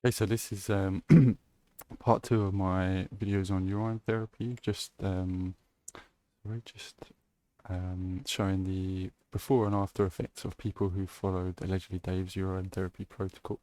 Okay, so this is part two of my videos on urine therapy. Just showing the before and after effects of people who followed allegedly Dave's urine therapy protocol,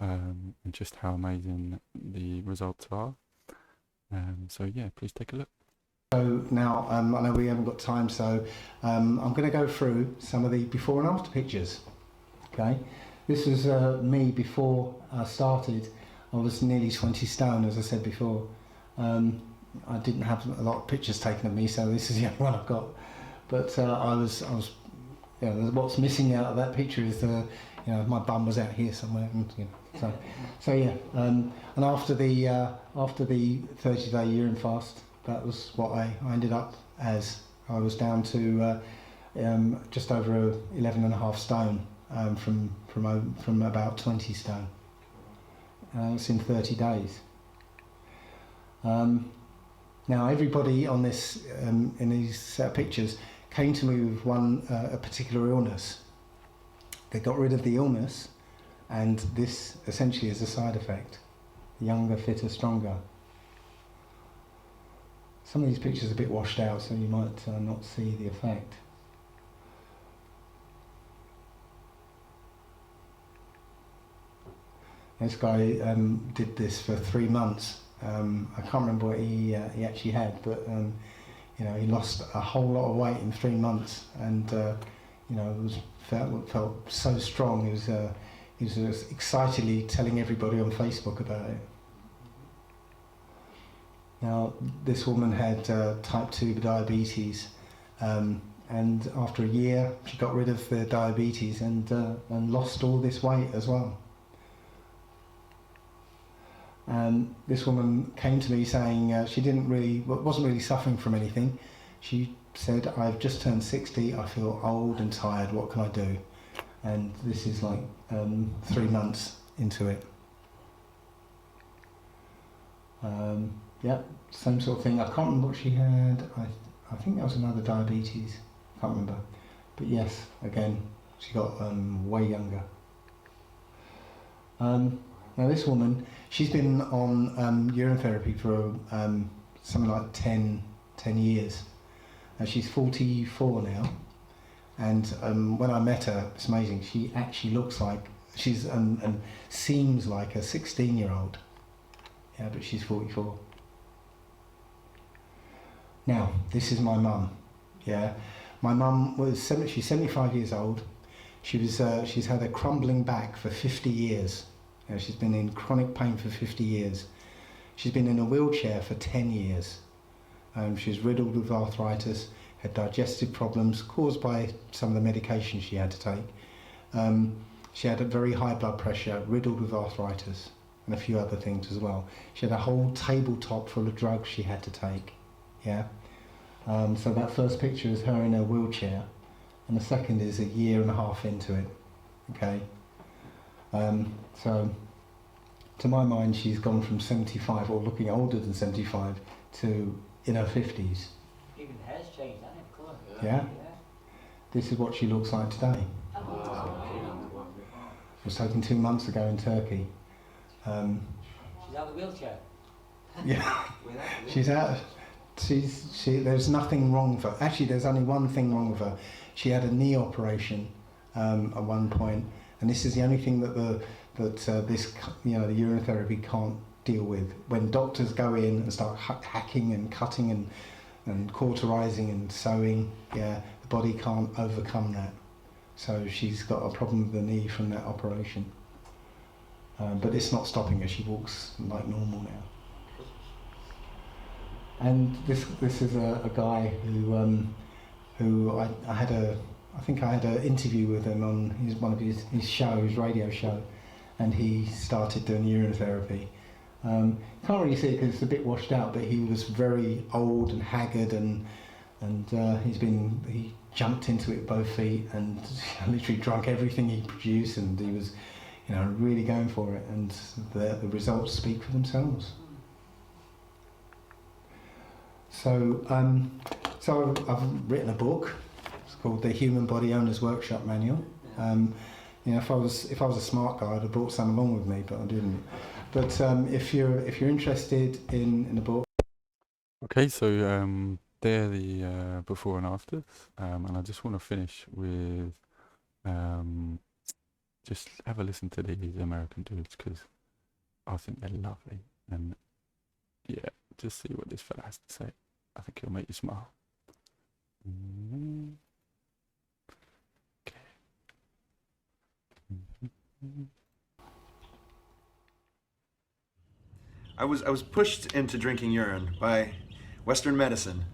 and just how amazing the results are. So yeah, please take a look. So now, I know we haven't got time, so I'm going to go through some of the before and after pictures. Okay, this was me before I started. I was nearly 20 stone, as I said before. I didn't have a lot of pictures taken of me, so this is the only one I've got. But I was, you know, what's missing out of that picture is my bum was out here somewhere, and so yeah. And after the 30-day urine fast, that was what I ended up as. I was down to just over 11.5 stone from about 20 stone. It's in 30 days. Now everybody on this in these set of pictures came to me with a particular illness. They got rid of the illness, and this essentially is a side effect: younger, fitter, stronger. Some of these pictures are a bit washed out, so you might not see the effect. This guy did this for 3 months. I can't remember what he actually had, but he lost a whole lot of weight in 3 months, and felt so strong. He was excitedly telling everybody on Facebook about it. Now, this woman had type 2 diabetes, and after a year she got rid of the diabetes and lost all this weight as well. This woman came to me saying she wasn't really suffering from anything. She said, "I've just turned 60, I feel old and tired, what can I do?" And this is like 3 months into it. Same sort of thing. I can't remember what she had. I think that was another diabetes. Can't remember. But yes, again, she got way younger. Now this woman, she's been on urine therapy for something like 10 years. She's 44 now, and when I met her, it's amazing. She actually looks like she's and seems like a 16-year-old. Yeah, but she's 44. Now, this is my mum. Yeah, my mum she's 75 years old. She's had a crumbling back for 50 years. She's been in chronic pain for 50 years. She's been in a wheelchair for 10 years. She's riddled with arthritis, had digestive problems caused by some of the medication she had to take. She had a very high blood pressure, riddled with arthritis, and a few other things as well. She had a whole tabletop full of drugs she had to take. Yeah. So that first picture is her in a wheelchair, and the second is a 1.5 years into it. Okay. So, to my mind, she's gone from 75, or looking older than 75, to in her 50s. Even the hair's changed, hasn't it? Colour. Yeah. This is what she looks like today. It was taken 2 months ago in Turkey. She's out of the wheelchair. Yeah. She's out. There's nothing wrong with her. Actually, there's only one thing wrong with her. She had a knee operation at one point. And this is the only thing that the urine therapy can't deal with. When doctors go in and start hacking and cutting and cauterizing and sewing, the body can't overcome that. So she's got a problem with the knee from that operation. But it's not stopping her. She walks like normal now. And this is a guy who I think I had an interview with him on one of his radio show, and he started doing urine therapy. Can't really see it because it's a bit washed out, but he was very old and haggard, and he jumped into it with both feet and literally drank everything he produced, and he was really going for it, and the results speak for themselves. So I've written a book. It's called the Human Body Owners Workshop Manual. if I was a smart guy, I'd have brought some along with me, but I didn't. But if you're interested in the book. Okay, so they're the before and afters, and I just want to finish with just have a listen to these American dudes because I think they're lovely, and yeah, just see what this fella has to say. I think he'll make you smile. Okay. I was pushed into drinking urine by Western medicine.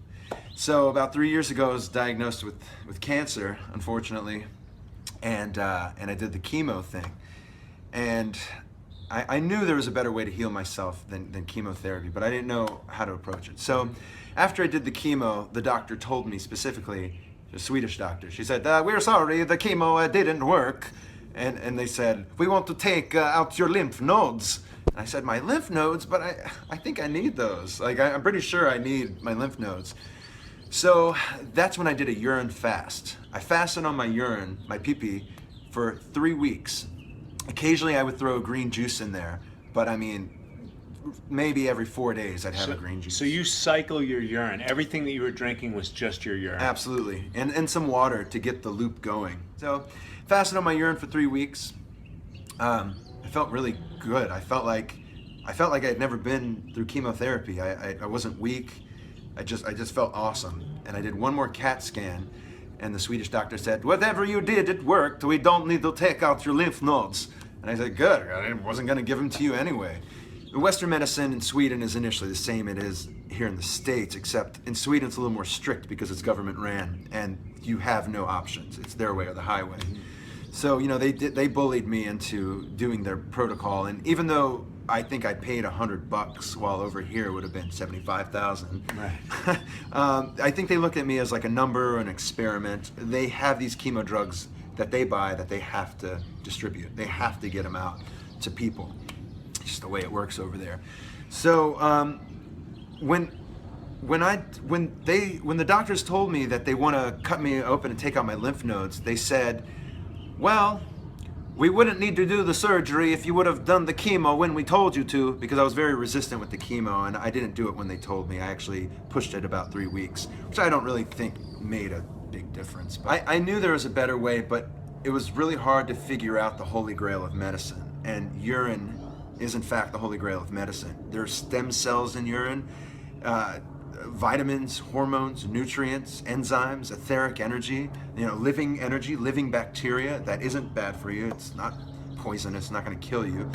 So about 3 years ago, I was diagnosed with cancer, unfortunately, and I did the chemo thing. And I knew there was a better way to heal myself than chemotherapy, but I didn't know how to approach it. So after I did the chemo, the doctor told me specifically, the Swedish doctor, she said, "We're sorry, the chemo didn't work." And they said, "We want to take out your lymph nodes." And I said, "My lymph nodes? But I think I need those. Like, I'm pretty sure I need my lymph nodes." So that's when I did a urine fast. I fasted on my urine, my pee-pee, for 3 weeks. Occasionally I would throw green juice in there, but I mean, maybe every 4 days I'd have a green juice. So you cycle your urine. Everything that you were drinking was just your urine. Absolutely, and some water to get the loop going. So fasted on my urine for 3 weeks. I felt really good. I felt like I had never been through chemotherapy. I wasn't weak. I just felt awesome. And I did one more CAT scan, and the Swedish doctor said, "Whatever you did, it worked. We don't need to take out your lymph nodes." And I said, "Good. I wasn't going to give them to you anyway." The Western medicine in Sweden is initially the same it is here in the States, except in Sweden it's a little more strict because it's government ran, and you have no options. It's their way or the highway. So, they bullied me into doing their protocol, and even though I think I paid $100, while over here it would have been 75,000. Right. I think they look at me as like a number or an experiment. They have these chemo drugs that they buy that they have to distribute. They have to get them out to people. It's just the way it works over there. So when the doctors told me that they want to cut me open and take out my lymph nodes, they said, "Well, we wouldn't need to do the surgery if you would have done the chemo when we told you to," because I was very resistant with the chemo, and I didn't do it when they told me. I actually pushed it about 3 weeks, which I don't really think made a big difference. But I knew there was a better way, but it was really hard to figure out the holy grail of medicine. And urine is in fact the holy grail of medicine. There are stem cells in urine, vitamins, hormones, nutrients, enzymes, etheric energy, living bacteria that isn't bad for you. It's not poisonous, it's not going to kill you.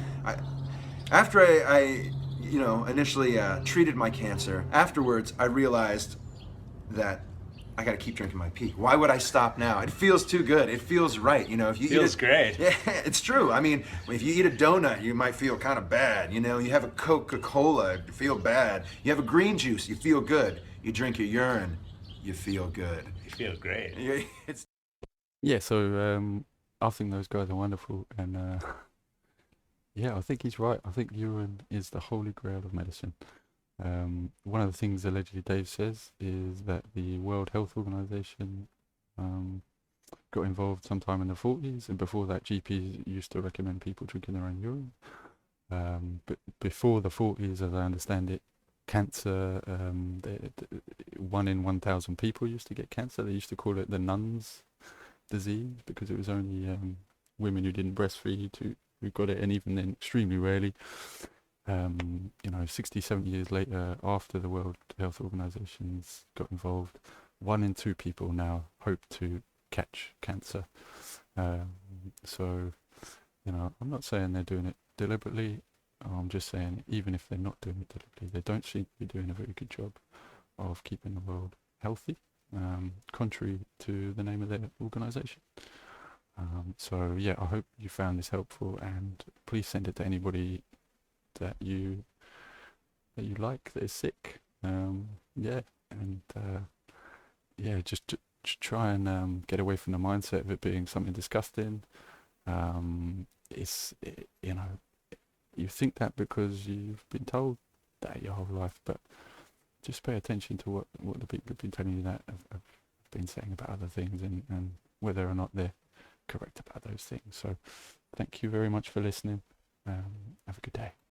After I initially treated my cancer, afterwards I realized that I got to keep drinking my pee. Why would I stop now? It feels too good. It feels right. If you Feels great. Yeah, it's true. I mean, if you eat a donut, you might feel kind of bad. You have a Coca-Cola, you feel bad. You have a green juice, you feel good. You drink your urine, you feel good. You feel great. Yeah, so I think those guys are wonderful, and yeah, I think he's right. I think urine is the holy grail of medicine. One of the things allegedly Dave says is that the World Health Organization got involved sometime in the 40s, and before that GPs used to recommend people drinking their own urine. But before the 40s, as I understand it, cancer, 1 in 1,000 people used to get cancer. They used to call it the nuns disease because it was only women who didn't breastfeed who got it, and even then extremely rarely. 60, 70 years later, after the World Health Organizations got involved, 1 in 2 people now hope to catch cancer. So, I'm not saying they're doing it deliberately. I'm just saying, even if they're not doing it deliberately, they don't seem to be doing a very good job of keeping the world healthy, contrary to the name of their organization. So, yeah, I hope you found this helpful, and please send it to anybody that you like that is sick. Just try and get away from the mindset of it being something disgusting. You think that because you've been told that your whole life, but just pay attention to what the people have been telling you that have been saying about other things, and whether or not they're correct about those things. So thank you very much for listening. Have a good day.